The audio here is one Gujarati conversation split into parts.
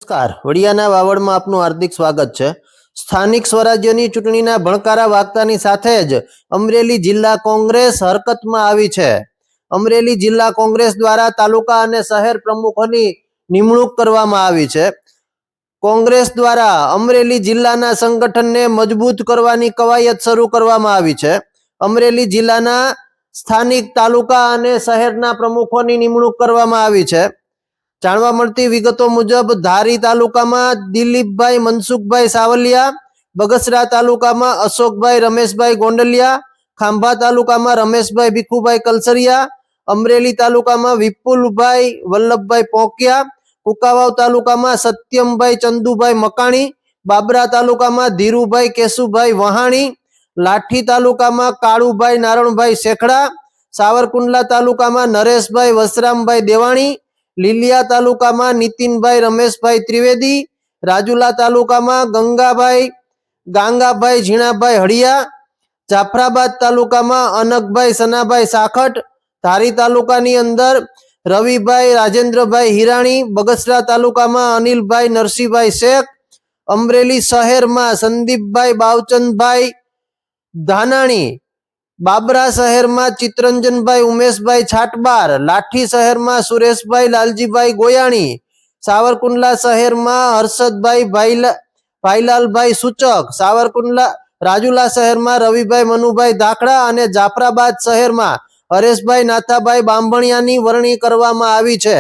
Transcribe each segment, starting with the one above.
નમસ્કાર, વડિયાના વાવડમાં આપનું હાર્દિક સ્વાગત છે। સ્થાનિક સ્વરાજ્યની ચૂંટણીના ભણકારા વાગતાની સાથે જ અમરેલી જિલ્લા કોંગ્રેસ હરકતમાં આવી છે। અમરેલી જિલ્લા કોંગ્રેસ દ્વારા તાલુકા અને શહેર પ્રમુખોની નિમણૂક કરવામાં આવી છે। કોંગ્રેસ દ્વારા અમરેલી જિલ્લાના સંગઠનને મજબૂત કરવાની કવાયત શરૂ કરવામાં આવી છે। અમરેલી જિલ્લાના સ્થાનિક તાલુકા અને શહેરના પ્રમુખોની નિમણૂક કરવામાં આવી છે। જાણવા મળતી વિગતો મુજબ ધારી તાલુકામાં દિલીપભાઈ મનસુખભાઈ સાવલિયા, બગસરા તાલુકામાં અશોકભાઈ રમેશભાઈ ગોંડલિયા, ખાંભા તાલુકામાં રમેશભાઈ ભીખુભાઈ કલસરિયા, અમરેલી તાલુકામાં વિપુલભાઈ વલ્લભભાઈ પોકિયા, કુકાવાવ તાલુકામાં સત્યમભાઈ ચંદુભાઈ મકાણી, બાબરા તાલુકામાં ધીરુભાઈ કેશુભાઈ વહાણી, લાઠી તાલુકામાં કાળુભાઈ નારણભાઈ શેખડા, સાવરકુંડલા તાલુકામાં નરેશભાઈ વસરામભાઈ દેવાણી, લીલિયા તાલુકામાં નીતિનભાઈ રમેશભાઈ ત્રિવેદી, રાજુલા તાલુકામાં ગાંગાભાઈ ઝીણાભાઈ હળિયા, જાફરાબાદ તાલુકામાં અનકભાઈ સનાભાઈ સાખટ, ધારી તાલુકાની અંદર રવિભાઈ રાજેન્દ્રભાઈ હિરાણી, બગસરા તાલુકામાં અનિલભાઈ નરસિંહભાઈ શેખ, અમરેલી શહેરમાં સંદીપભાઈ બાવચંદભાઈ ધાનાણી, બાબરા શહેરમાં ચિત્તરંજનભાઈ ઉમેશભાઈ છાટબાર, લાઠી શહેરમાં સુરેશભાઈ લાલજીભાઈ ગોયાણી, સાવરકુંડલા શહેરમાં હર્ષદભાઈ ભાઈલાલભાઈ સૂચક, રાજુલા શહેરમાં રવિભાઈ મનુભાઈ ધાખડા અને જાફરાબાદ શહેરમાં હરેશભાઈ નાથાભાઈ બાંભણિયાની વરણી કરવામાં આવી છે।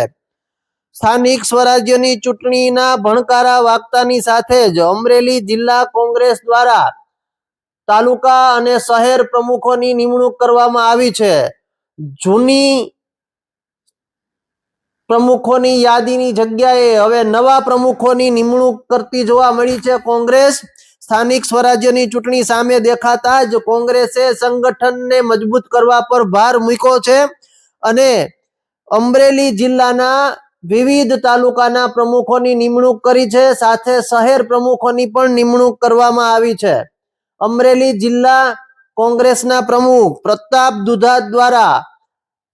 સ્થાનિક સ્વરાજ્યની ચૂંટણીના ભણકારા વાગતાની સાથે જ અમરેલી જિલ્લા કોંગ્રેસ દ્વારા તાલુકા અને શહેર પ્રમુખોની નિમણૂક કરવામાં આવી છે। જૂની પ્રમુખોની યાદીની જગ્યાએ હવે નવા પ્રમુખોની નિમણૂક કરતી જોવા મળી છે કોંગ્રેસ। સ્થાનિક સ્વરાજ્યની ચૂંટણી સામે દેખાતા જ કોંગ્રેસે સંગઠનને મજબૂત કરવા પર ભાર મૂક્યો છે અને અમરેલી જિલ્લાના વિવિધ તાલુકાના પ્રમુખોની નિમણૂક કરી છે, સાથે શહેર પ્રમુખોની પણ નિમણૂક કરવામાં આવી છે। અમરેલી જિલ્લા કોંગ્રેસના પ્રમુખ પ્રતાપ દુધાત દ્વારા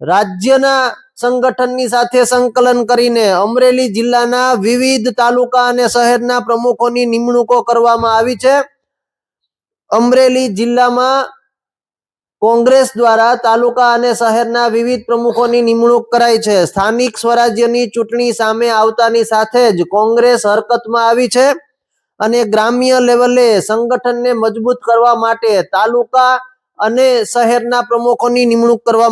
રાજ્યના સંગઠનની સાથે સંકલન કરીને અમરેલી જિલ્લાના વિવિધ તાલુકા અને શહેરના પ્રમુખોની નિમણૂકો કરવામાં આવી છે। અમરેલી જિલ્લામાં કોંગ્રેસ દ્વારા તાલુકા અને શહેરના વિવિધ પ્રમુખોની નિમણૂક કરાઈ છે। સ્થાનિક સ્વરાજ્યની ચૂંટણી સામે આવતાની સાથે જ કોંગ્રેસ હરકતમાં આવી છે અને ગ્રામ્ય લેવલે સંગઠનને મજબૂત કરવા માટે તાલુકા અને શહેરના પ્રમુખોની નિમણૂક કરવામાં